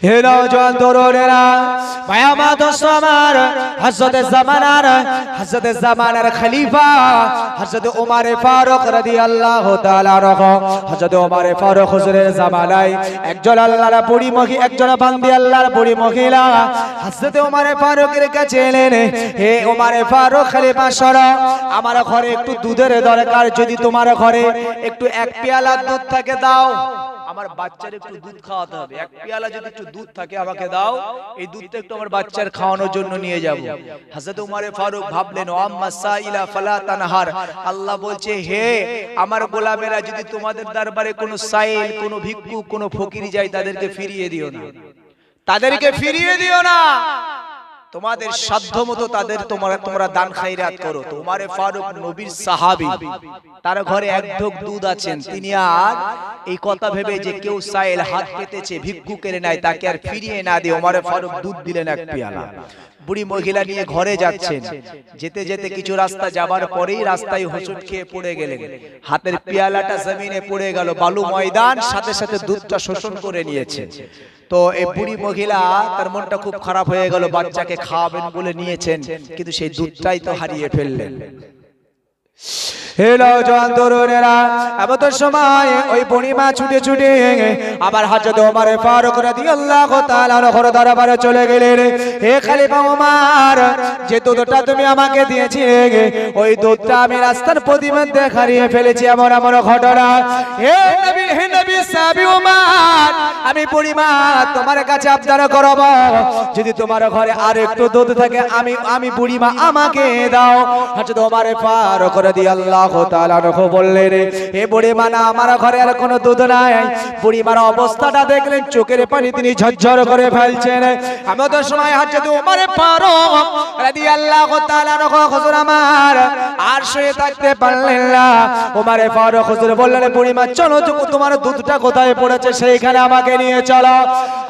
হে নওজোয়ান তরুণেরা, ভাই আমার দোস্ত আমার, হযরতে জামানার খলিফা হযরতে ওমর ফারুক রাদিয়াল্লাহু তাআলা আনহু, হযরতে ওমর ফারুক হুজুরের জামানায় একজন আল্লাহর বুড়ি মহিলা, একজন বান্দি আল্লাহর বুড়ি মহিলা হযরতে ওমর ফারুকের কাছে এলেন। হে ওমর ফারুক খলিফা সরো, আমার ঘরে একটু দুধের দরকার, যদি তোমার ঘরে একটু এক পেয়ালা দুধ থাকে দাও, আমার বাচ্চার একটু দুধ খাওয়াতে হবে, এক পেয়ালা যদি একটু দুধ থাকে আমাকে দাও, এই দুধটা একটু আমার বাচ্চার খাওয়ানোর জন্য নিয়ে যাব। হযরত ওমর ফারুক ভাবলেন, ও আম্মা সাইলা ফালা তানহার, আল্লাহ বলছে হে আমার গোলামেরা, যদি তোমাদের দরবারে কোনো সাইল, কোনো ভিক্ষু, কোনো ফকির যায় তাদেরকে ফিরিয়ে দিও না, তাদেরকে ফিরিয়ে দিও না, তোমাদের সাধ্যমতো তাদের তোমরা দান খায়রাত করো। তো ওমর ফারুক নবীর সাহাবী, তার ঘরে এক ঢোক দুধ আছেন, তিনি আর এই কথা ভেবে যে কেউ সাইল হাত পেতেছে ভিক্ষু কেড়ে নেয় তাকে আর ফিরিয়ে না দিয়ে ওমর ফারুক দুধ দিলেন এক পেয়ালা। বুড়ি মহিলা নিয়ে ঘরে যাচ্ছেন, যেতে যেতে কিছু রাস্তা যাবার পরেই রাস্তায় হোঁচট খেয়ে পড়ে গেলেন, হাতের পেয়ালাটা জমিনে পড়ে গেল, বালু ময়দান, সাথে সাথে দুধটা শোষণ করে নিয়েছে। তো এই বুড়ি মহিলা, তার মনটা খুব খারাপ হয়ে গেল, বাচ্চাকে খাওয়াবেন বলে নিয়েছেন, কিন্তু সেই দুধটাই তো হারিয়ে ফেললেন। হেলো জওয়ান তরুণেরা, এমন সময় ওই বুড়িমা ছুটে ছুটে আবার হযরত ওমর ফারুক রাদিয়াল্লাহু তাআলা আনহুর দরবারে চলে গেলেন। হে খলিফা ওমর, যে দুধটা তুমি আমাকে দিয়েছিলে ওই দুধটা আমি রাস্তার প্রতিমধ্যে হারিয়ে ফেলেছি, এমন এমন ঘটনা। হে নবী সাহাবী ওমর, আমি বুড়িমা তোমার কাছে আবদার করব, যদি তোমার ঘরে আর একটু দুধ থাকে আমি বুড়িমা আমাকে দাও। হযরত ওমর ফারুক রাদিয়াল্লাহু তাআলা আনহু বললেন, হে বুড়িমা, না আমার ঘরে আর কোনো দুধ নাই। বুড়িমার অবস্থাটা দেখলেন, চোখের পানি তিনি ঝরঝর করে ফেলছেন। এমন সময় হযরত ওমর ফারুক রাদিয়াল্লাহু তাআলা আনহু হুজুর আমার আর শুয়ে থাকতে পারলেন না। ওমর ফারুক হুজুর বললেন, বুড়িমা চলো, তোমার দুধটা কোথায় পড়েছে সেইখানে আমাকে নিয়ে চলো।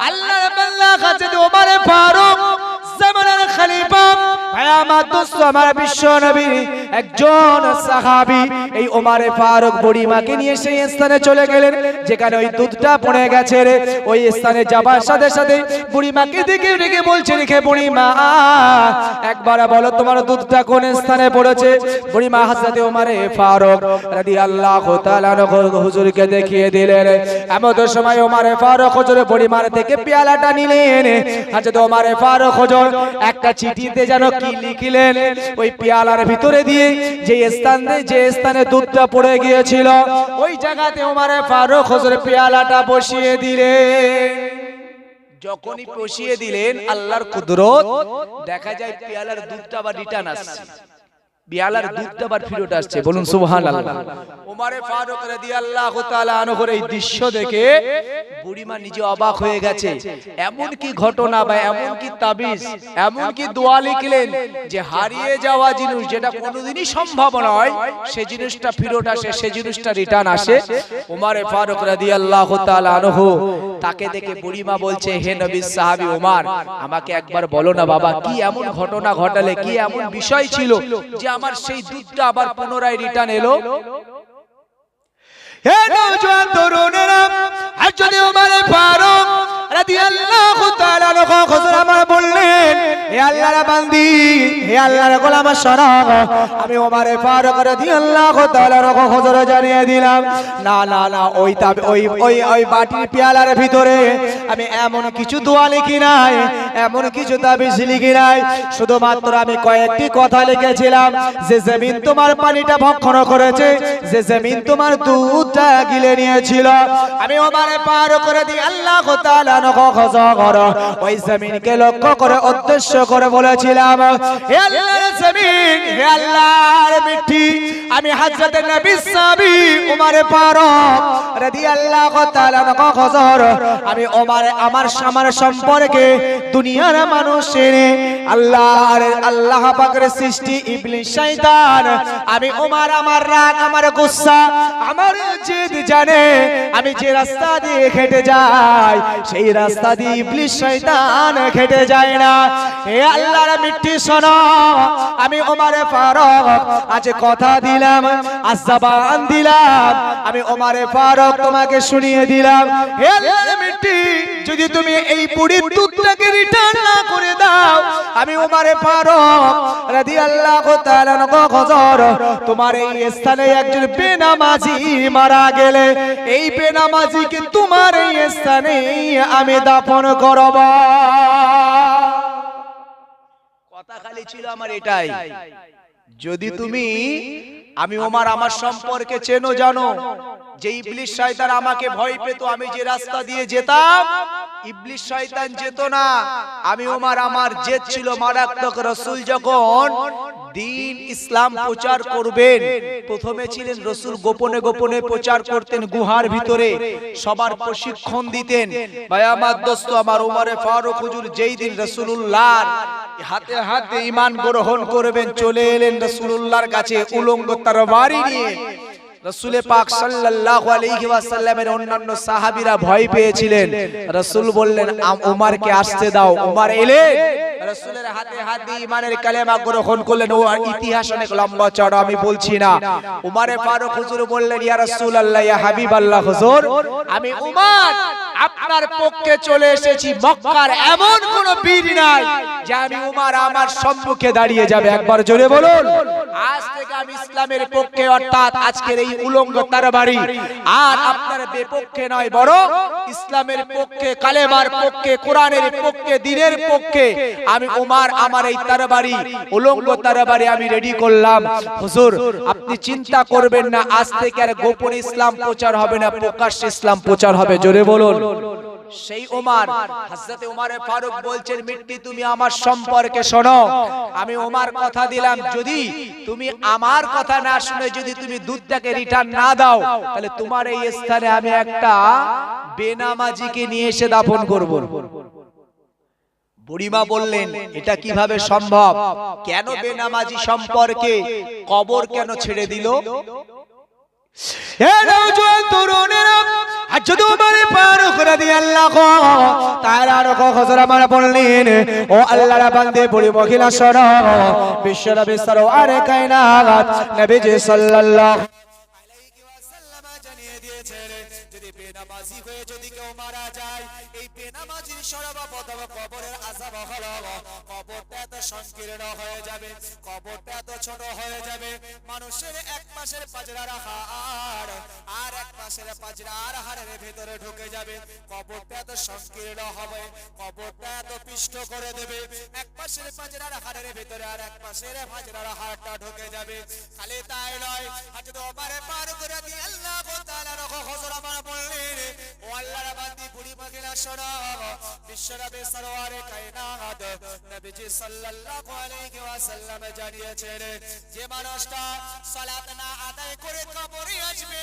আল্লাহর বান্দা হযরত ওমর ফারুক জামানার খলিফা, আমার দোস্ত আমার বিশ্ব নবী একজন সাহাবী, এই ওমর ফারুক বুড়িমাকে নিয়ে সেই স্থানে চলে গেলেন যেখানে ওই দুধটা পড়ে গেছে। ওই স্থানে যাবার সাথে সাথে বুড়িমাকে দেখে ডেকে বলছে, রেখে বুড়িমা একবার বলো তোমার দুধটা কোন স্থানে পড়েছে। বুড়িমা হযরত ওমর ফারুক রাদিয়াল্লাহু তাআলা আনহু হুজুরকে দেখিয়ে দিলেন। এমন সময় ওমর ফারুক হুজুর বুড়িমার থেকে পেয়ালাটা নিলেন। হযরত ওমর ফারুক হুজুর একটা চিঠিতে যেন কি লিখলেন, ওই পেয়ালার ভিতরে দিয়ে যে স্থানে দুধটা পড়ে গিয়েছিল ওই জায়গাতে ওমর ফারুক হুজুর পেয়ালাটা বসিয়ে দিলেন। যখনই বসিয়ে দিলেন, আল্লাহর কুদরত, দেখা যায় পেয়ালার দুধটা আবার রিটার্ন আসছে, পেয়ালার দুধটা আবার ফিরত আসছে। বলুন সুবহানাল্লাহ। ওমর ফারুক রাদিয়াল্লাহু তাআলা আনহুর এই দৃশ্য দেখে বুড়িমা নিজে অবাক হয়ে গেছে। এমন কি ঘটনা বা এমন কি তাবিজ, এমন কি দোয়া লিখলেন যে হারিয়ে যাওয়া জিনিস, যেটা কোনোদিনই সম্ভব নয়, সেই জিনিসটা ফিরত আসে, সেই জিনিসটা রিটার্ন আসে। ওমর ফারুক রাদিয়াল্লাহু তাআলা আনহু তাকে দেখে বুড়িমা বলছে, হে নবীর সাহাবী ওমর, আমাকে একবার বলো না বাবা, কি এমন ঘটনা ঘটালে, কি এমন বিষয় ছিল যে আমার সেই দুধটা আবার পুনরায় রিটার্ন এলো। হে নওজোয়ান তরুণেরা, হযরত ওমর ফারুক রাদিয়াল্লাহু তাআলা আনহু হুজুর আমার বললেন, হে আল্লাহর বান্দি, হে আল্লাহর গোলাম শোনো, আমি ওমর ফারুক রাদিয়াল্লাহু তাআলা আনহু হুজুর জানিয়ে দিলাম, না না না, ওই বাটির পেয়ালার ভিতরে আমি এমন কিছু দোয়া লিখি নাই, এমন কিছু তাবিজ লিখি নাই, শুধুমাত্র আমি কয়েকটি কথা লিখেছিলাম, যে জমিন তোমার পানিটা ভক্ষণ করেছে, যে জমিন তোমার দুধটা গিলে নিয়েছিল, আমি ওমর ফারুক রাদিয়াল্লাহু তাআলা আনহু হুজুর ওই জমিনকে লক্ষ্য করে উদ্দেশ্য করে বলেছিলাম, হে আল্লাহর জমিন, হে আল্লাহর মিষ্টি, আমি হযরত নবী সাহাবী ওমর ফারুক রাদিয়াল্লাহু তাআলা আনহু হুজুর, আমি ওমর আমার সম্পর্কে দুনিয়ার মানুষের আল্লাহ পাকের সৃষ্টি ইবলিস শয়তান, আমি ওমর আমার রাগ, আমার গুসা, আমার জিদ জানে আমি যে রাস্তা দিয়ে হেঁটে যাই সেই রাস্তা দিয়ে ইবলিস শয়তান হেঁটে যায় না। হে আল্লাহর মিট্টি শোনো, আমি ওমরে ফারুক আজ কথা দিলাম, আজ জবান দিলাম, আমি ওমরে ফারুক তোমাকে শুনিয়ে দিলাম। হে আল্লাহর মিট্টি, যদি তুমি এই বুড়ির দুধটাকে রিটার্ন না করে দাও, আমি ওমরে ফারুক রাদিয়াল্লাহু তাআলা হুজুর তোমার এই স্থানে একজন বেনামাজি মারা গেলে এই বেনামাজিকে তোমার এই স্থানে আমি দাফন করব। কথা খালি ছিল আমার এটাই, যদি তুমি আমি ওমর আমার সম্পর্কে চেনো জানো যে ইবলিস শয়তান আমাকে ভয় পেত, আমি যে রাস্তা দিয়ে যেতাম ইবলিস শয়তান যেত না। আমি ওমর আমার জেদ ছিল মারাত্মক। রাসূল যখন দ্বীন ইসলাম প্রচার করবেন, প্রথমে ছিলেন রাসূল গোপনে গোপনে প্রচার করতেন গুহার ভিতরে, সবার প্রশিক্ষণ দিতেন। ভাই আমার দোস্ত আমার ওমরে ফারুক হুজুর যেই দিন রাসূলুল্লাহর হাতে হাতে ঈমান গ্রহণ করবেন, চলে এলেন রাসূলুল্লাহর কাছে উলঙ্গ তরবারি নিয়ে। রাসূল পাক সাল্লাল্লাহু আলাইহি ওয়াসাল্লামের অন্যান্য সাহাবীরা ভয় পেয়েছিলেন। রাসূল বললেন ওমরকে আসতে দাও। ওমর এলেন, রাসূলের হাতে হাত দিয়ে ঈমানের কালেমা গ্রহণ করলেন। ও ইতিহাস অনেক লম্বা চড়া, আমি বলছি না। ওমরে ফারুক হুজুর বললেন, ইয়া রাসূলুল্লাহ, ইয়া হাবিবাল্লাহ হুজুর, আমি ওমর আপনার পক্ষে চলে এসেছি। মক্কার এমন কোন বীর নাই যে আমি ওমর আমার সম্মুখে দাঁড়িয়ে যাবে। একবার জোরে বলুন। আজ থেকে আমি ইসলামের পক্ষে, অর্থাৎ আজকের এই উলঙ্গ তরবারি আর আপনার বিপক্ষে নয়, বরং ইসলামের পক্ষে, কালেমার পক্ষে, কোরআনের পক্ষে, দ্বীনের পক্ষে আমি ওমর আমার এই তরবারি, উলঙ্গ তরবারি আমি রেডি করলাম। হুজুর আপনি চিন্তা করবেন না, আজ থেকে আর গোপন ইসলাম প্রচার হবে না, প্রকাশ্য ইসলাম প্রচার হবে। জোরে বলুন। সেই ওমর, হযরত ওমরে ফারুক বলছেন, মিট্টি তুমি আমার সম্পর্কে শোনো, আমি ওমর কথা দিলাম, যদি তুমি আমার কথা না শুনে যদি তুমি দুধটাকে রিটার্ন না দাও, তাহলে তোমার এই স্থানে আমি একটা বেনামাজিকে নিয়ে এসে দাফন করব। বুড়িমা বললেন, এটা কিভাবে সম্ভব? কেন বেনামাজি সম্পর্কে কবর কেন ছেড়ে দিল? হে নওজোয়ান তরুণেরা, আজ যদি ওমরে ফারুক রাদিয়াল্লাহু তাআলা হুজুর আমার বললেন, ও আল্লাহর বান্দে বুড়ি মহিলা শোনো, বিশ্বনবী সরওয়ারে কায়নাত নবীজি সাল্লাল্লাহু আলাইহি ওয়াসাল্লাম জানিয়ে দিয়েছেন, যদি বেনামাজি হয়ে যদি কেউ মারা যায়, এই বেনামাজির সর্বপ্রথম কবরের আযাব হলো, কবরটা এত সংকীর্ণ হয়ে যাবে, কবরটা এত ছোট হয়ে যাবে, মানুষের এক পাশের পাজরার হাড় আর এক পাশের পাজরার হাড়ের ভিতরে ঢুকে যাবে। কবরটা এত সংকীর্ণ হবে, কবরটা এত পিষ্ট করে দেবে, এক পাশের পাজরার হাড়ের ভিতরে আর এক পাশের পাজরার হাড়টা ঢুকে যাবে। খালি তাই নয়, হযরত ওমর ফারুক রাদিয়াল্লাহু তাআলা হুজুর আমার বললেন, ও আল্লাহর বান্দি বুড়ি মহিলা শোনো, বিশ্বনবী সরওয়ারে কায়নাত নবীজি সাল্লাল্লাহু আলাইহি ওয়াসাল্লাম জানিয়েছেন, যে মানুষটা সালাত না আদায় করে কবরে আসবে,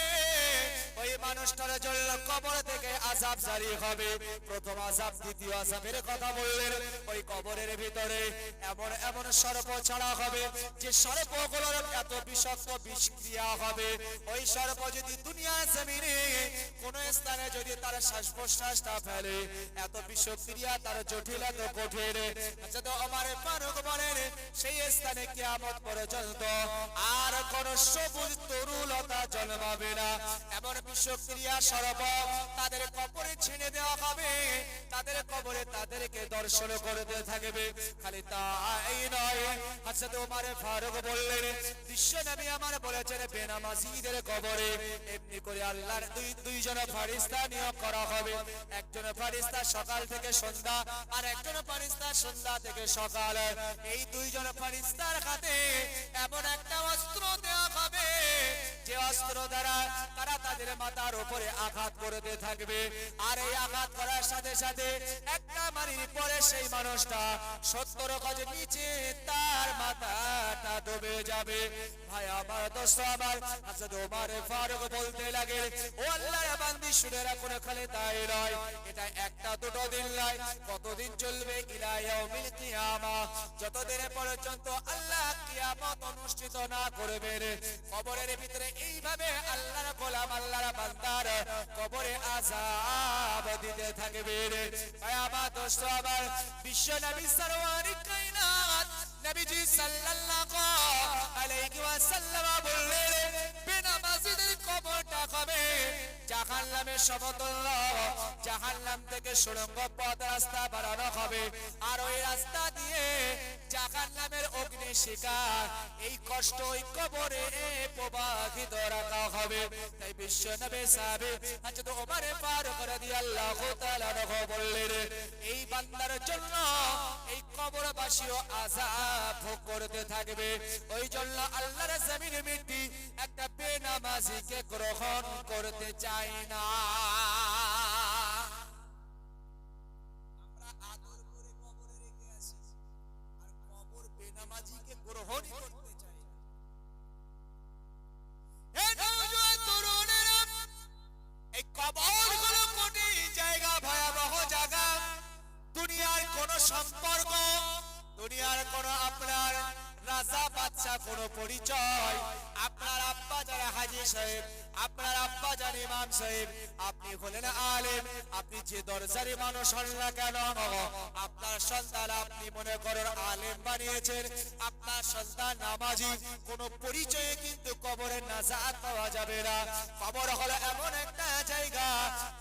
ওই মানুষটার জন্য কবর থেকে আযাব জারি হবে। প্রথম আযাব, দ্বিতীয় আযাবের কথা বললেন। ওই কবরের ভিতরে এমন এমন সর্প ছাড়া হবে, যে সর্পগুলোর এত বিষাক্ত বিষক্রিয়া হবে, ওই সর্প যদি দুনিয়া জমিনে কোন স্থানে যদি তার শ্বাস প্রশ্বাসটা ফেলে, এত বিষক্রিয়া তার জটিল, এত কঠিন, হযরত ওমর ফারুক বলেন, সেই স্থানে কিয়ামত পর্যন্ত আর কোন সবুজ তরুলতা জন্মাবে না। এমন বিষক্রিয়া সর্প তাদের কবরে ছেড়ে দেওয়া হবে, তাদের কবরে তাদেরকে দর্শন করতে থাকবে। খালি তাই নয়, হযরত ওমর ফারুক বললেন, বিশ্বনবী আমার বলেছেন, বেনামাজিদের কবরে এমনি করে আল্লাহর দুইজন ফেরেশতা নিয়োগ করা হবে। একজন ফেরেশতা সকাল থেকে সন্ধ্যা, আর একজন ফেরেশতা সন্ধ্যা থেকে সকাল। এই দুইজন ফেরেশতার হাতে এমন একটা অস্ত্র দেওয়া হবে, যে অস্ত্র দ্বারা তারা তাদের মাথার উপরে আঘাত করতে থাকবে, আর এই আঘাত করার সাথে সাথে একটা মারির পরে সেই মানুষটা 70 গজ নিচে তার মাথাটা ডুবে যাবে। ভাই আমার দোস্ত আমার, হযরত ওমর ফারুক বলতে লাগে, ও আল্লাহর বান্দি শুনে রাখুন, খালি তাই নয়, এটা একটা দুটো দিন নয়, কতদিন চলবে? ইলা ইয়াউমিল কিয়ামা, যতদিন পর্যন্ত আল্লাহ কিয়ামত অনুষ্ঠিত না করবেন। কবরের ভিতরে এইভাবে আল্লাহর গোলাম, আল্লাহর আল্লাহর বান্দার কবরে আযাব দিতে থাকবে। আমার দোস্ত আমার বিশ্ব নবী সরওয়ারে কায়নাত নবীজি সাল্লাল্লাহু আলাইহি ওয়াসাল্লাম বললেন বেনামাজিদের কবরটা হবে জাহান্নামের সমতুল্য। জাহান্নাম থেকে সুড়ঙ্গ পথ রাস্তা বানানো হবে আর ওই রাস্তা দিয়ে জাহান্নামের অগ্নি শিখা এই কষ্ট ওই কবরে প্রবাহিত রাখা হবে। তাই বিশ্ব নবী সাহাবী হযরত ওমর ফারুক রাদিয়াল্লাহু তাআলা আনহু বললেন এই বান্দার জন্য এই কবরবাসীও আযাব ভোগ করতে থাকবে। ওই জন্য আল্লাহর জমিনে মিটি একটা বেনামাজিকে গ্রহণ করতে চায় না। আমরা আদর করে কবরে রেখে আসি আর কবর বেনামাজিকে গ্রহণ করতে চায় না। এই নওজোয়ান তরুণেরা এই কবর হলো কোটি জায়গা, ভয়াবহ জায়গা। দুনিয়ার কোন সম্পর্ক, দুনিয়ার কোন আপনার রাজা বাদশা কোন পরিচয়, আপনার আব্বা যারা হাজী সাহেব, আপনার আব্বা যান ইমাম সাহেব, আপনি হলেন আলেম, আপনি যে দরজারি মানুষ হন না কেন, আপনার সন্তান আপনি মনে করেন আলেম বানিয়েছেন, আপনার সন্তান নামাজি, কোন পরিচয়ে কিন্তু কবরের নাজাত পাওয়া যাবে না। কবর হলো এমন একটা জায়গা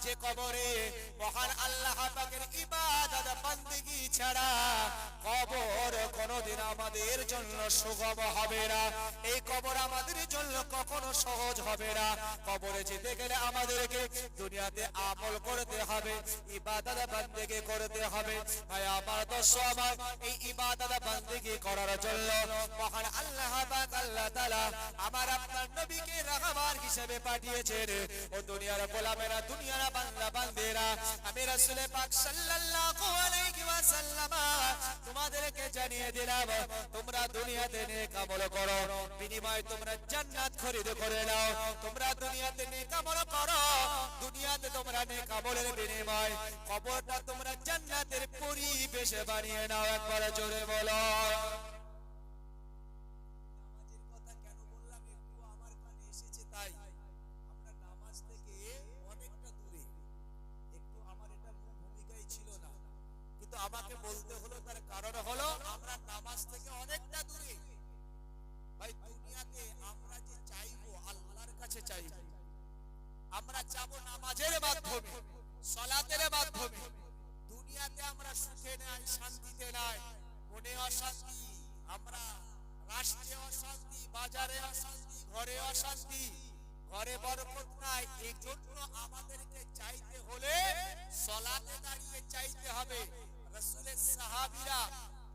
যে কবরে মহান আল্লাহ পাকের ইবাদত বান্দেগী ছাড়া কবর কোনদিন আমাদের জন্য সুগম হবে না। এই কবর আমাদের জন্য কখনো সহজ হবে না। কবরে যেতে গেলে আমাদেরকে দুনিয়াতে আমল করতে হবে, ইবাদত বান্দেগী করতে হবে। ভাই আমার দোস্ত আমার, এই ইবাদত বান্দেগী করার জন্য মহান আল্লাহ পাক আল্লাহ তাআলা আমার আপনার নবীকে রাহবার হিসেবে পাঠিয়েছেন। ও দুনিয়ার গোলামেরা, দুনিয়ার বান্দা বান্দেরা, আমি রাসূল পাক সাল্লাল্লাহু আলাইহি ওয়াসাল্লাম তোমাদেরকে জানিয়ে দিলাম তোমরা দুনিয়াতে নেক আমল করো, বিনিময়ে তোমরা জান্নাত খরিদ করে নাও। তোমরা দুনিয়াতে নেক আমল করো, দুনিয়াতে তোমরা নেক আমলের বিনিময় কবরটা তোমরা জান্নাতের পরিবেশে বানিয়ে নাও। একবার জোরে বলো। নামাজের কথা কেন বললাম, একটু আমার কানে এসেছে তাই। আমরা নামাজ থেকে অনেকটা দূরে, একটু আমার এটা মূল ভূমিকাই ছিল না, কিন্তু আমাকে বলতে হলো, তার কারণ হলো আমরা নামাজ থেকে অনেকটা দূরে। ভাই দুনিয়াতে আমরা যে চাইবো আল্লাহর কাছে চাইবো, আমরা চাবো নামাজের মাধ্যমে, সালাতের মাধ্যমে। দুনিয়াতে আমরা সুখে নাই, শান্তিতে নাই, মনে অশান্তি, আমরা রাষ্ট্রে অশান্তি, বাজারে অশান্তি, ঘরে অশান্তি, ঘরে বরকত নাই। এই জন্য আমাদেরকে চাইতে হলে সালাতে দাঁড়িয়ে চাইতে হবে। রাসূলের সাহাবীরা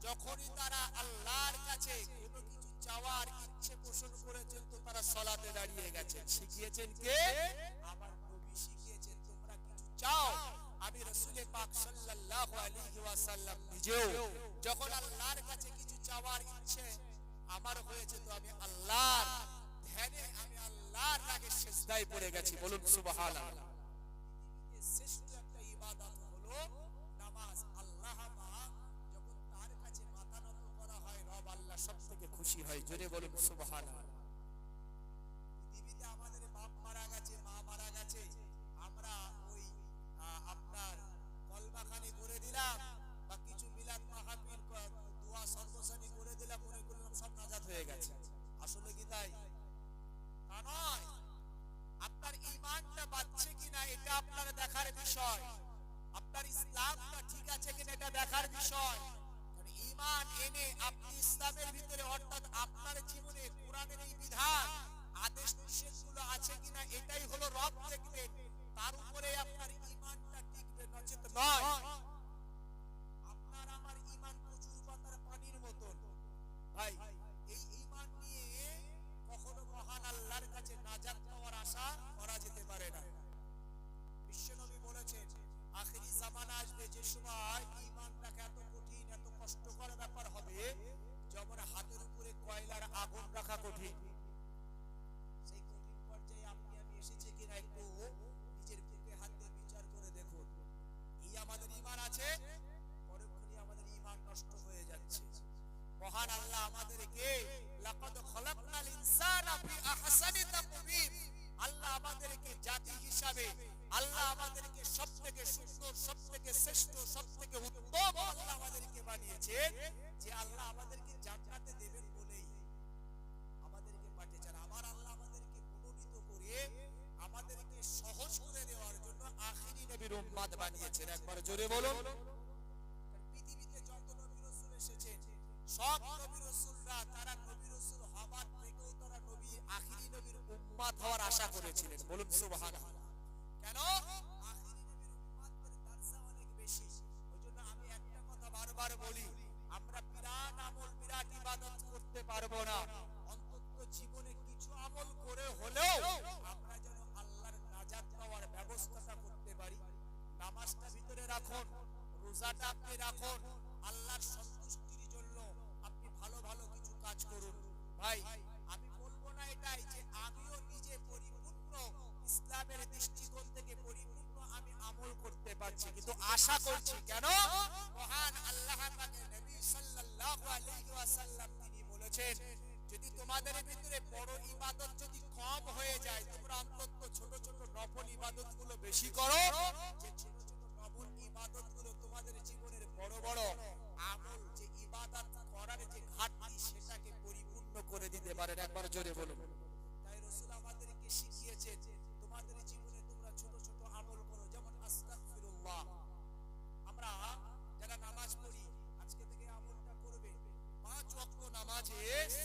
যখনই তারা আল্লাহর কাছে কোনো কিছু চাওয়ার ইচ্ছে পোষণ করেছেন তো তারা সালাতে দাঁড়িয়ে গেছেন। শিখিয়েছেন কে? আমার নবী শিখিয়েছেন। তোমরা কিছু চাও, আমি রাসূল পাক সাল্লাল্লাহু আলাইহি ওয়াসাল্লাম নিজেও যখন আল্লাহর কাছে কিছু চাওয়ার ইচ্ছে আমার হয়েছে তো আমি আল্লাহর ধ্যানে, আমি আল্লাহর আগে সিজদায় পড়ে গেছি। বলুন সুবহানাল্লাহ। শ্রেষ্ঠ একটা ইবাদত হলো নামাজ। আল্লাহ পাক যখন তার কাছে মাথা নত করা হয়, রব আল্লাহ সবথেকে খুশি হয়। জোরে বলুন সুবহানাল্লাহ। পৃথিবীতে আমাদের বাপ মারা গেছে, মা মারা গেছে, আমরা ওই আপনার কলমাখানি করে দিলাম বা কিছু মিলাদ মাহফিল দোয়া সর্বসানি করে দিলাম, মনে করলাম সব নাজাত হয়ে গেছে। আসলে কি তাই? তা নয়। আপনার ঈমানটা বাঁচছে কিনা এটা আপনার দেখার বিষয়, আপনার ইসলামটা ঠিক আছে কিনা এটা দেখার বিষয়। ঈমান এনে আপনি ইসলামের ভিতরে, অর্থাৎ আপনার জীবনে কোরআনের এই বিধান আদেশ নিষেধগুলো আছে কিনা এটাই হলো রব দেখবেন। তার উপরে আপনার ঈমানটা টিকবে, নচেত নয়। আপনার আমার ঈমান প্রচুর পাতার পানির মতন। ভাই এই ঈমান নিয়ে কখনো মহান আল্লাহর কাছে নাজাত পাওয়ার আশা করা যেতে পারে না। বিশ্বনবী বলেছেন আখিরি জামানা আসবে যে সময় ঈমান রাখা এত কঠিন, এত কষ্টকর ব্যাপার হবে যেমন হাতের উপরে কয়লার আগুন রাখা কঠিন। সেই কঠিন পর্যায়ে আপনি আমি এসেছে কিনা একটু নিজের বুকে হাত দিয়ে বিচার করে দেখুন। এই আমাদের ঈমান আছে, পরক্ষণে আমাদের ঈমান নষ্ট হয়ে যাচ্ছে। মহান আল্লাহ আমাদেরকে লাকাদ খালাকনাল ইনসানা ফি আহসানি তাকওয়িম, আল্লাহ আমাদেরকে জাতি হিসাবে, আল্লাহ আমাদেরকে সবথেকে সুন্দর, সবথেকে শ্রেষ্ঠ, সবথেকে উত্তম আল্লাহ আমাদেরকে বানিয়েছেন, যে আল্লাহ আমাদেরকে জান্নাতে দেবেন বলেই আমাদেরকে পাঠিয়েছেন। আবার আল্লাহ আমাদেরকে মনোনীত করে আমাদেরকে সহজ করে দেওয়ার জন্য আখিরি নবীর উম্মত বানিয়েছেন। একবার জোরে বলুন। পৃথিবীতে যত নবী রাসূল এসেছেন, সব নবী রাসূলরা তারা নবী রাসূল হবার থেকেও তারা নবী, আখিরি নবীর উম্মত হওয়ার আশা করেছিলেন। বলুন সুবহানাল্লাহ। কেন? আখিরি নবীর উম্মতের দরজা অনেক বেশি। ওইজন্য আমি একটা কথা বারবার বলি, আমরা বিরাট আমল, বিরাট ইবাদত করতে পারবো না, অন্তত জীবনে কিছু আমল করে হলেও আমরা যেন আল্লাহর নাজাত পাওয়ার ব্যবস্থাটা করতে পারি। নামাজটা ভিতরে রাখুন, রোজাটা আপনি রাখুন, আল্লাহর সন্তুষ্টির জন্য আপনি ভালো ভালো কিছু কাজ করুন। ভাই, আমি বলবো না এটাই যে আমিও নিজে পরিপূর্ণ ইসলামের দৃষ্টিকোণ থেকে পরিপূর্ণ আমি আমল করতে পারছি, কিন্তু আশা করছি। কেন? মহান আল্লাহ পাকের নবী সাল্লাল্লাহু আলাইহি ওয়াসাল্লাম তিনি বলেছেন, যদি তোমাদের ভিতরে বড় ইবাদত যদি কম হয়ে যায়, তোমরা অন্তত ছোট ছোট নফল ইবাদতগুলো বেশি করো, যে ছোট ছোট নফল ইবাদতগুলো তোমাদের জীবনের বড় বড় আমল, যে ইবাদত করার যে ঘাটতি, সেটাকে পরিপূর্ণ করে দিতে পারেন। একবার জোরে বলুন। তাই রাসূল আমাদেরকে শিখিয়েছেন, তোমাদের জীবনে তোমরা ছোট ছোট আমল করো, যেমন আস্তাগফিরুল্লাহ। আমরা যারা নামাজ পড়ি, আজকে থেকে আমলটা করবে, 5 ওয়াক্ত নামাজে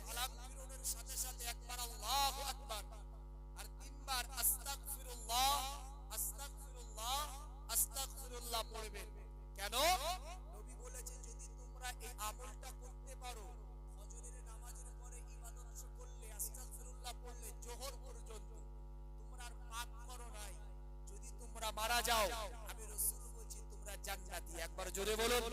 সালাম ফিরানোর সাথে সাথে একবার আল্লাহু আকবার আর 3 বার আস্তাগফিরুল্লাহ, আস্তাগফিরুল্লাহ, আস্তাগফিরুল্লাহ পড়বে। কেন? নবী বলেছে, যদি তোমরা এই আমলটা করতে পারো, ফজরের নামাজের পরে ইবাদত করলে, আস্তাগফিরুল্লাহ পড়লে জোহর পর্যন্ত, তোমরা আর পাপ করো নাই, যদি তোমরা মারা যাও, আমি রাসূল বলছি তোমরা জান্নাতি। একবার জোরে বলুন।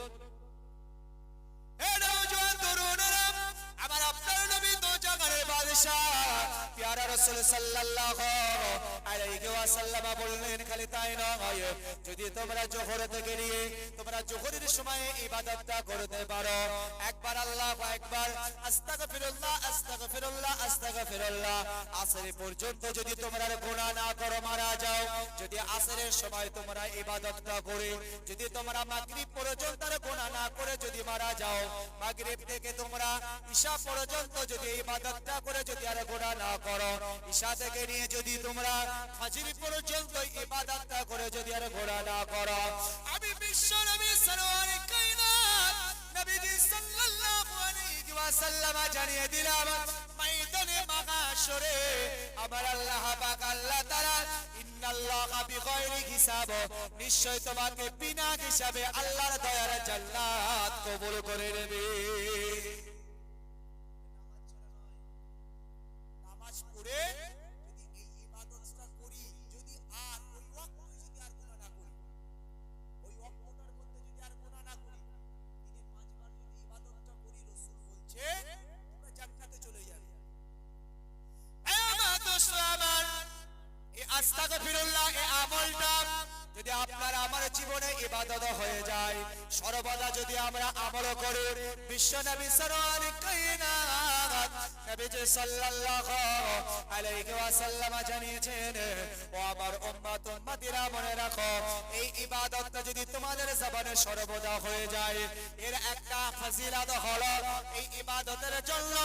আমার আপনার নবী তো জাগানের বাদশা, প্যারা রাসূল সাল্লাল্লাহু আলাইহি ওয়াসাল্লাম বললেন, খালি তাই নয়, যদি তোমরা জোহর থেকে নিয়ে তোমরা জোহরের সময় ইবাদতটা করতে পারো, একবার আল্লাহু আকবার, আস্তাগফিরুল্লাহ, আস্তাগফিরুল্লাহ, আস্তাগফিরুল্লাহ, আসর পর্যন্ত যদি তোমরা গুনাহ না করো, মারা যাও, যদি আসরের সময় তোমরা ইবাদতটা করে যদি তোমরা মাগরিব পর্যন্ত গুনাহ না করে যদি মারা যাও, মাগরিব থেকে তোমরা ঈশা পর্যন্ত যদি ইবাদতটা করে যদি আর গুনাহ না করো, ঈশা থেকে নিয়ে যদি তোমরা ফজর পর্যন্ত ইবাদতটা করে যদি আর গুনাহ না করো, আমি বিশ্ব নবী সরওয়ারে কায়নাত নবীজি সাল্লাল্লাহু আলাইহি ওয়াসাল্লাম জানিয়ে দিলাম, ময়দানে মাহশরে আমার আল্লাহ পাক আল্লাহ তাআলা ইন্নাল্লাহা বিগাইরি হিসাব, নিশ্চয় তোমাকে বিনা হিসাবে আল্লাহর দয়ার জান্নাত কবুল করে নেবে। নামাজ পড়ে যদি এই ইবাদতটা করি, যদি আর ওই ওয়াক্তে যদি আর গুনাহ না করি, ওই ওয়াক্তটার মধ্যে যদি আর গুনাহ না করি, দিনে 5 বার যদি ইবাদতটা করি, রাসূল বলছে তোমরা জান্নাতে চলে যাবে। আমার দোস্ত আমার, এই আস্তাগফিরুল্লাহ এই আমলটা যদি আপনার আমার জীবনে ইবাদত হয়ে যায়, সর্বদা যদি আমরা আমল করি, বিশ্ব নবী সরওয়ারে কায়নাত নবীজি সাল্লাল্লাহু আলাইহি ওয়াসাল্লাম জানিয়েছেন, ও আমার উম্মত উম্মতিরা মনে রাখো, এই ইবাদতটা যদি তোমাদের জবানে সর্বদা হয়ে যায়, এর একটা ফজিলত হলো, এই ইবাদতের জন্য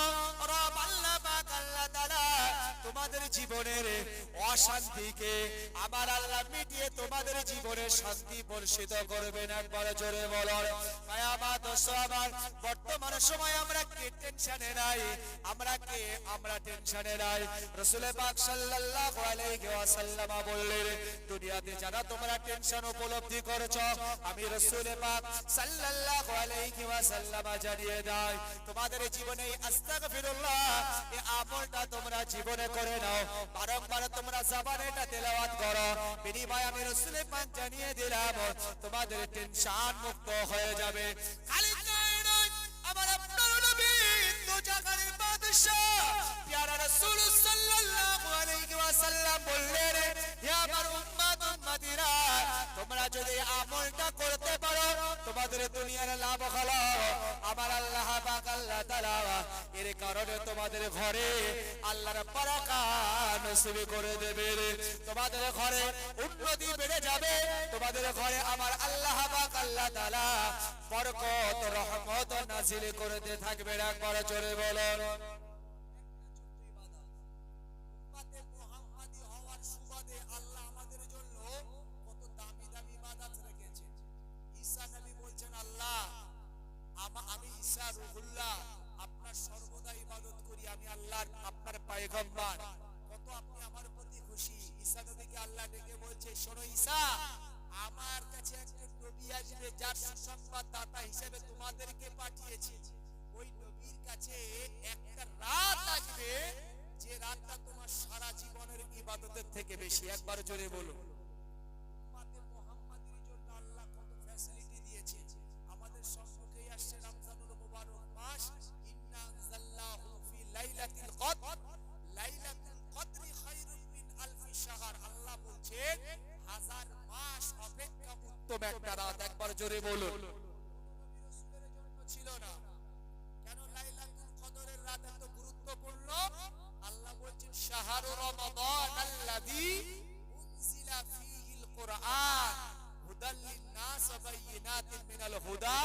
রব আল্লাহ পাক আল্লাহ তাআলা তোমাদের জীবনের অশান্তিকে আমার আল্লাহ মিটিয়ে তোমাদের জীবনে শান্তি বর্ষিত করবেন। একবার জোরে বলুন। আমার দোস্ত আমার, বর্তমান সময় আমরা কি টেনশনে নাই, আমরা টেনশনে নাই। রাসূল পাক সাল্লাল্লাহু আলাইহি ওয়াসাল্লাম বললেন, দুনিয়াতে যারা তোমরা টেনশন উপলব্ধি করছো, আমি রাসূল পাক সাল্লাল্লাহু আলাইহি ওয়াসাল্লাম জানিয়ে দেই, তোমাদের জীবনে আস্তাগফিরুল্লাহ এই আমলটা তোমরা জীবনে করে নাও, বারংবার তোমরা জবানে এটা তেলাওয়াত করো, বিনিময়ে আমি রাসূল পাক জানিয়ে দিলাম তোমাদের টেনশন মুক্ত হয়ে যাবে। খালি তাই নয়, আমার আপনার নবী তো জাগানের বাদশা প্যারা রাসূল সাল্লাল্লাহু আলাইহি ওয়াসাল্লাম বললেন, হে আমার উম্মত উম্মতিরা, তোমরা যদি আমলটা করতে পারো, তোমাদের তোমাদের দুনিয়ার লাভ হলো আমার আল্লাহ পাক আল্লাহ তাআলা এর কারণে তোমাদের ঘরে আল্লাহর বারাকাত নসিব করে দেবে তোমাদের ঘরে উন্নতি বেড়ে যাবে তোমাদের ঘরে আমার আল্লাহ পাক আল্লাহ তাআলা বরকত রহমত নাযিল করতে থাকবে একবার জোরে বলো উম্মতে মুহাম্মাদি হওয়ার সুবাদে আল্লাহ আমাদের জন্য কত দামি দামি ইবাদত রেখেছে ঈসা নবী বলছেন আল্লাহ আমি ঈসা রূহুল্লাহ আপনার সর্বদা ইবাদত করি আমি আল্লাহর আপনার পয়গম্বর কত আপনি আমার প্রতি খুশি ঈসা নবীকে আল্লাহ ডেকে বলছে শোনো ঈসা আমার কাছে একজন নবী আসবে যার সুসংবাদদাতা হিসেবে তোমাদেরকে পাঠিয়েছি ওই নবীর কাছে একটা রাত আসবে যে রাতটা তোমার সারা জীবনের ইবাদতের থেকে বেশি একবার জোরে বলো উম্মতে মুহাম্মাদের জন্য আল্লাহ কত ফ্যাসিলিটি দিয়েছে আমাদের সম্মুখেই আসছে রমজানুল মুবারক মাস ইন্না আনজালনাহু ফি লাইলাতিল কদর লাইলাতুল কদরি খায়রুম মিন আলফি শাহর আল্লাহ বলছেন হাজার মাস অপেক্ষা উত্তম একটা রাত একবার জোরে বলুন নবী রাসূলের জন্য ছিল না কেন লাইলাতুল কদরের রাত এত গুরুত্বপূর্ণ আল্লাহ বলছেন শাহরু রমাদান আল্লাযী উনজিলা ফীহিল কুরআন হুদাল লিন-নাস ওয়া বাইয়িনাতিন মিনাল হুদা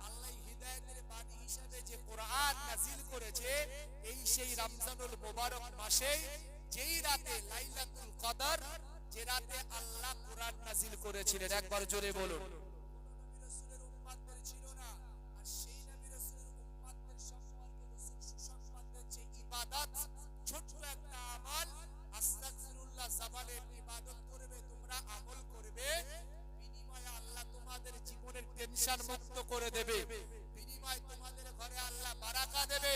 আল্লাহ হিদায়াতের বাণী হিসেবে যে কোরআন নাযিল করেছে এই সেই রমজানুল মুবারক মাসে যেই রাতে লাইলাতুল কদর যে রাতে আল্লাহ কোরআন নাযিল করেছিলেন একবার জোরে বলুন নবী রাসূলের উম্মতদের ছিল না আর সেই নবী রাসূলের উম্মতদের সম্পর্কে রাসূল সুসংবাদ দিচ্ছে ইবাদত ছোট একটা আমল আস্তাগফিরুল্লাহ জবানের ইবাদত করবে তোমরা আমল করবে বিনিময়ে আল্লাহ তোমাদের জীবনের টেনশন মুক্ত করে দেবে বিনিময়ে তোমাদের ঘরে আল্লাহ বারাকা দেবে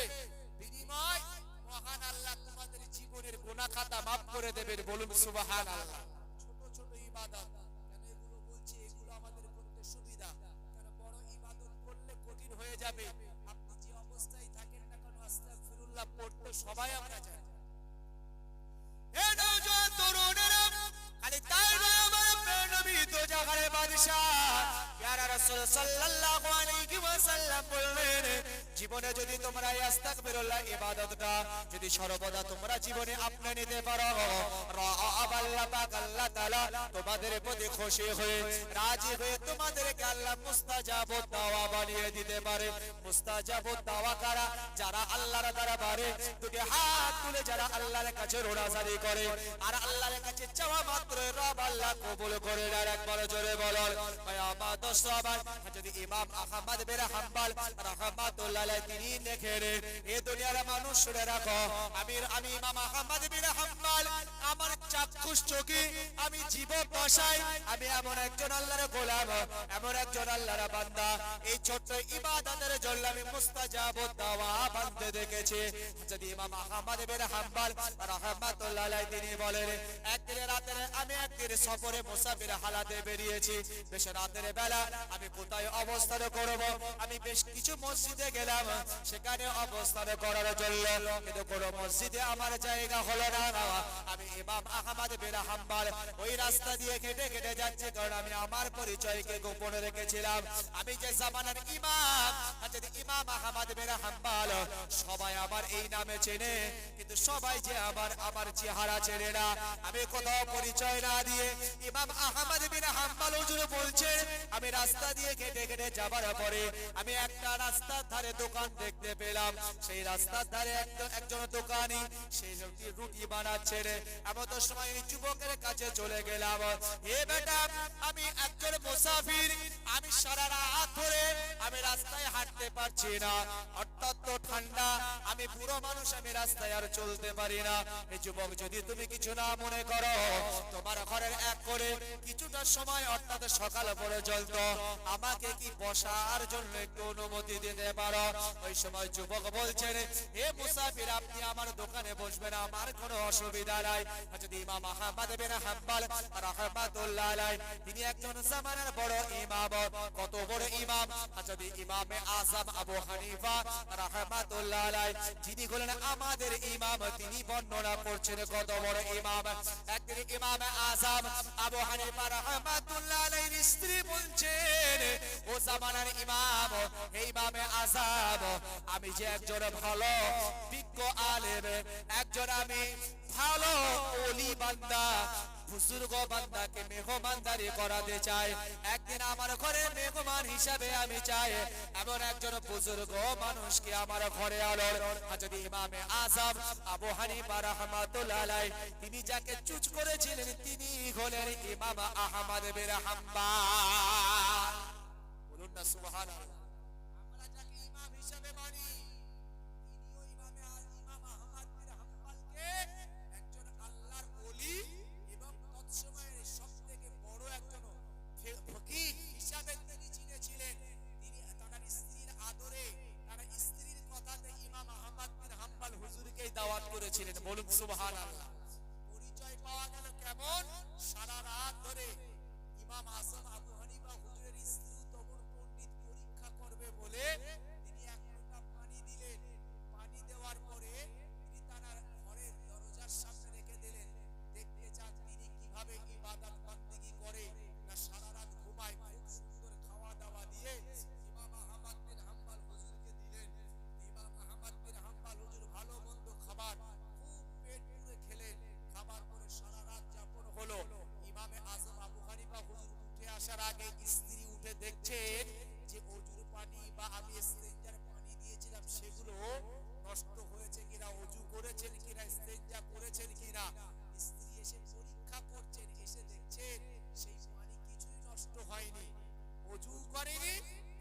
বিনিময় মহান আল্লাহ তোমাদের জীবনের গুনাহ খাতা maaf করে দেবেন বলুন সুবহানাল্লাহ ছোট ছোট ইবাদত কেন এগুলো বলছি এগুলো আমাদের করতে সুবিধা কারণ বড় ইবাদত করলে কঠিন হয়ে যাবে আপনি যে অবস্থায় থাকেন না কেন আস্তাগফিরুল্লাহ পড়তে সবাই আমরা জানি এই নওজোয়ান তরুণেরা খালি তাই নয় আমার প্রিয় নবী তো জাগারে বাদশা প্যারা রাসূল সাল্লাল্লাহু আলাইহি ওয়াসাল্লাম বললেন জীবনে যদি তোমরা এই আস্তাগফিরুল্লাহ ইবাদতটা যদি সর্বদা তোমরা জীবনে আপনি নিতে পারো আল্লাহ পাক আল্লাহ তাআলা তোমাদের প্রতি খুশি হয়ে রাজি হয়ে তোমাদেরকে আল্লাহ মুস্তাজাবুদ দাওয়া বানিয়ে দিতে পারে মুস্তাজাবুদ দাওয়া কারা যারা আল্লাহর দরবারে দুটি হাত তুলে যারা আল্লাহর কাছে রোনাজারি করে আর আল্লাহর কাছে চাওয়া মাত্র রব আল্লাহ কবুল করে নেন একবার জোরে বলুন কিয়ামত সবার যদি ইমাম আহমদ বিন হাম্বল রাহমাতুল্লাহ আলাইহি তিনি লেখেন এই দুনিয়ার মানুষ শুনে রাখো আমি ইমাম আহমদ বিন হাম্বল আমার চাক্ষুষ চোখে আমি জীবন দশায় আমি এমন একজন আল্লাহর গোলাম এমন একজন আল্লাহর বান্দা এই ছোট্ট ইবাদতের জন্য আমি মুস্তাজাবুদ দাওয়া বান্দে দেখেছি যদি ইমাম আহমদ বিন হাম্বল রাহমাতুল্লাহ আলাইহি তিনি বলেন একদিন রাতে আমি একদিন সফরে মুসাফির হালাতে বেরিয়েছি বেশ রাতের বেলা আমি কোথায় অবস্থান করব আমি বেশ কিছু মসজিদে গেলাম সেখানে অবস্থান করার জন্য কিন্তু কোন মসজিদে আমার জায়গা হলো না আমি ইমাম আহমদ বিন হাম্বল ওই রাস্তা দিয়ে হেঁটে হেঁটে যাচ্ছি কারণ আমি আমার পরিচয়কে গোপন রেখেছিলাম আমি যে জামানার ইমাম যদি ইমাম আহমদ বিন হাম্বল সবাই আমার এই নামে চেনে কিন্তু সবাই যে আমার চেহারা চেনে না আমি কোথাও পরিচয় না দিয়ে ইমাম আহমদ বিন হাম্বল হুজুর বলছেন আমি রাস্তা দিয়ে হেঁটে হেঁটে যাবার পরে আমি একটা রাস্তার ধারে দোকান দেখতে পেলাম সেই রাস্তার ধারে একজন দোকানি সেই রুটি বানাচ্ছেন এমন তো সময় যুবকের কাছে চলে গেলাম হে বেটা আমি একজন মুসাফির আমি সারা রাত ধরে আমি রাস্তায় হাঁটতে পারছি না অত্যন্ত ঠান্ডা আমি বুড়ো মানুষ আমি রাস্তায় আর চলতে পারি না এই যুবক যদি তুমি কিছু না মনে করো তোমার ঘরের এক করে কিছুটা সময় অর্থাৎ সকাল পর্যন্ত আমাকে কি বসার জন্য একটু অনুমতি দিতে পারো ওই সময় যুবক বলছেন হে মুসাফির আপনি আমার দোকানে বসবেন আমার কোনো অসুবিধা নাই যদি ইমাম আহমদ বিন হাম্বল রাহমাতুল্লাহ আলাইহি তিনি একজন জামানার বড় ইমাম কত বড় ইমাম যদি ইমামে আযম আবু হানিফা রাহমাতুল্লাহ আলাইহি যিনি হলেন আমাদের ইমাম, তিনি বর্ণনা করছেন কত বড় ইমাম। একদিন ইমামে আযম আবু হানিফা রাহমাতুল্লাহ আলাইহির স্ত্রী বলছেন, ও জামানার ইমাম, এই ইমামে আযম, আমি যে একজন ভালো বিজ্ঞ আলেম, একজন আমি ভালো ওলি বান্দা, বুজুর্গ বান্দাকে মেহমানদারি করাতে চাই, একদিন আমার ঘরে মেহমান হিসাবে আমি চাই এমন একজন বুজুর্গ মানুষকে আমার ঘরে আলোর। যদি ইমামে আযম আবু হানিফা রাহমাতুল্লাহ আলাইহি তিনি যাকে চুজ করেছিলেন তিনি হলেন ইমাম আহমদ বিন হাম্বল। বলুন না সুবহানাল্লাহ। আমরা যাকে ইমাম হিসাবে মানি তিনিও ইমাম আহমদ বিন হাম্বলকে একজন আল্লাহর ওলি এবং তৎসময়ের সবথেকে বড় একজন ফকিহ হিসাবে তিনি চিনেছিলেন। তিনি তার স্ত্রীর আদরে, তার স্ত্রীর কথাতে ইমাম আহমদ বিন হাম্বল হুজুরকে দাওয়াত করেছিলেন। বলুন সুবহানাল্লাহ। পরিচয় পাওয়া গেল কেমন? সারা রাত ধরে ইমাম আযম আবু হানিফা হুজুরের স্ত্রী তবর পণ্ডিত পরীক্ষা করবে বলে তিনি এক লোটা পানি দিলেন। পানি দেওয়ার পরে তিনি তার ঘরের দরজার সামনে রেখে দিলেন। দেখতে চান তিনি কিভাবে ইবাদত বন্দেগী করে, না সারা রাত ঘুমায়। খুব সুন্দর খাওয়া দাওয়া দিয়ে ইমাম আহমদ বিন হাম্বল হুজুরকে দিলেন। ইমাম আহমদ বিন হাম্বল হুজুর ভালো মন্দ খাবার খুব পেট পুরে খেলেন। খাবার পরে সারা রাত যাপন হলো। ইমামে আযম আবু হানিফা হুজুর উঠে আসার আগে স্ত্রী উঠে দেখছেন যে ওজুর পানি বা আমি ইস্তেঞ্জার পানি দিয়েছিলাম সেগুলো নষ্ট হয়েছে কিনা, ওযু করেছেন কিনা, ইস্তেঞ্জা করেছেন কিনা। স্ত্রী এসে পরীক্ষা করছেন, এসে দেখছেন সেই পানি কিছুই নষ্ট হয়নি, ওযু করেনি,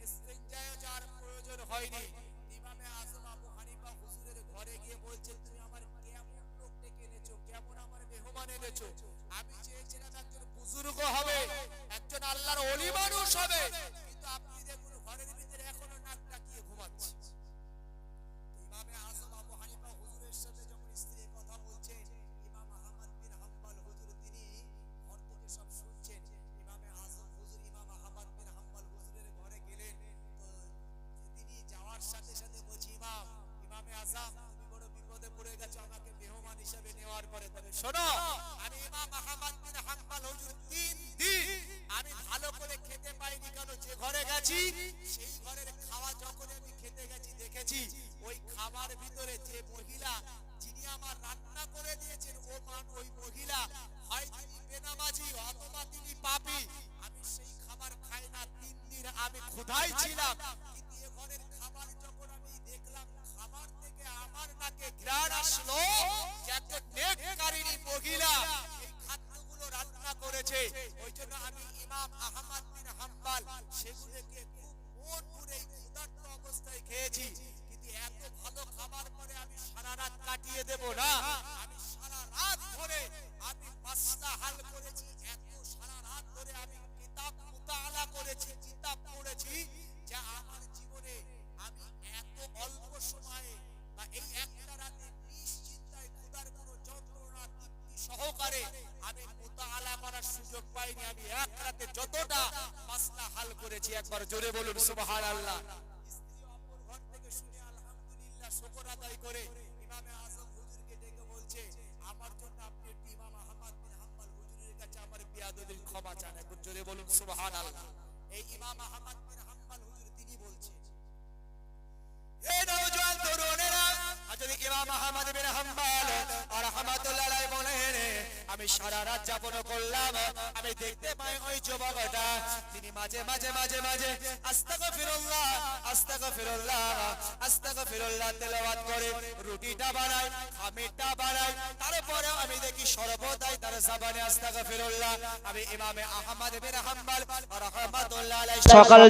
ইস্তেঞ্জায় যার প্রয়োজন হয়নি। ইমামে আযম আবু হানিফা হুজুরের ঘরে গিয়ে বলছে, তুমি আমার কেমন লোক ডেকে এনেছো, কেমন আমার মেহমান এনেছো? আমি চেয়েছিলাম একজন বুজুর্গ হবে, একজন আল্লাহর ওলি মানুষ হবে, কিন্তু আপনি দেখুন ঘরের ভিতরে এখনো নাক ডাকিয়ে ঘুমাচ্ছে। ইমামে আযম আবু হানিফা হুজুরের সাথে যখন স্ত্রী কথা বলছে, ইমাম আহমদ বিন হাম্বল হুজুর তিনি ঘর থেকে সব শুনছেন। ইমামে আযম হুজুর ইমাম আহমদ বিন হাম্বল হুজুরের ঘরে গেলেন। তো তিনি যাওয়ার সাথে সাথে বলছে, ইমামে আযম তুমি বড় বিপদে পড়ে গেছো আমাকে মেহমান হিসেবে নেওয়ার পরে। তবে শোনো, আমি ইমাম আহমদ বিন হাম্বল হুজুর 3 দিন আমি ভালো করে খেতে পাইনি, কারণ যে ঘরে গেছি সেই ঘরের খাওয়া যখন আমি খেতে গেছি দেখেছি ওই খাবার ভিতরে যে মহিলা যিনি আমার রান্না করে দিয়েছেন ওই মহিলা হয় তিনি বেনামাজি অথবা তিনি পাপী। আমি সেই খাবার খাই না। 3 দিন আমি ক্ষুধায় ছিলাম, কিন্তু এ ঘরের খাবার যখন আমি দেখলাম খাবার থেকে আমার নাকে ঘ্রাণ আসলো যে একটা নেককারিনী মহিলা এই খাদ্যগুলো রান্না করেছে। ওই জন্য আমি ইমাম আহমদ বিন হাম্বল সেগুলোকে খুব মন পুরে ক্ষুধার্ত অবস্থায় খেয়েছি। কিন্তু এত ভালো খাবার পরে আমি সারা রাত কাটিয়ে দেব না। আমি সারা রাত ধরে আমি মাসলা হাল করেছি, এত সারা রাত ধরে আমি কিতাব মুতাআলা করেছি, কিতাব পড়েছি, যে আমার জীবনে আমি এত অল্প সময়ে বা এই একটা রাতে নিশ্চিন্তায় ক্ষুধার কোনো যন্ত্রণা তৃপ্তি সহকারে আমি মুতাআলা করার সুযোগ পাইনি। আমি এক রাতে যতটা মাসলা হাল করেছি, একবার জোরে বলুন সুবহানাল্লাহ। স্ত্রী অপর ঘর থেকে শুনে আলহামদুলিল্লাহ শুকর আদায় করে ইমামে আযম হুজুরকে ডেকে বলছে, আমার জন্য আপনি একটু ইমাম আহমদ বিন হাম্বল হুজুরের কাছে আমার বিয়াদবির ক্ষমা চান। একবার জোরে বলুন সুবহানাল্লাহ। এই ইমাম আহমদ বিন হাম্বল হুজুর তিনি বলছেন, এই নওজোয়ান তরুণেরা, যদি ইমাম আহমদ বিন হাম্বল রাহমাতুল্লাহ আলাইহি বলেন, আমি সারা রাত যাপন করলাম, আমি দেখতে পাই ওই যুবকটা তিনি মাঝে মাঝে মাঝে মাঝে আস্তাগফিরুল্লাহ আস্তাগফিরুল্লাহ আস্তাগফিরুল্লাহ তেলাওয়াত করে রুটিটা বানায়, খামিরটা বানায়, তারপরে আমি দেখি সর্বদাই তার জবানে আস্তাগফিরুল্লাহ। আমি ইমামে আহমদ বিন হাম্বল রাহমাতুল্লাহ আলাইহি সকাল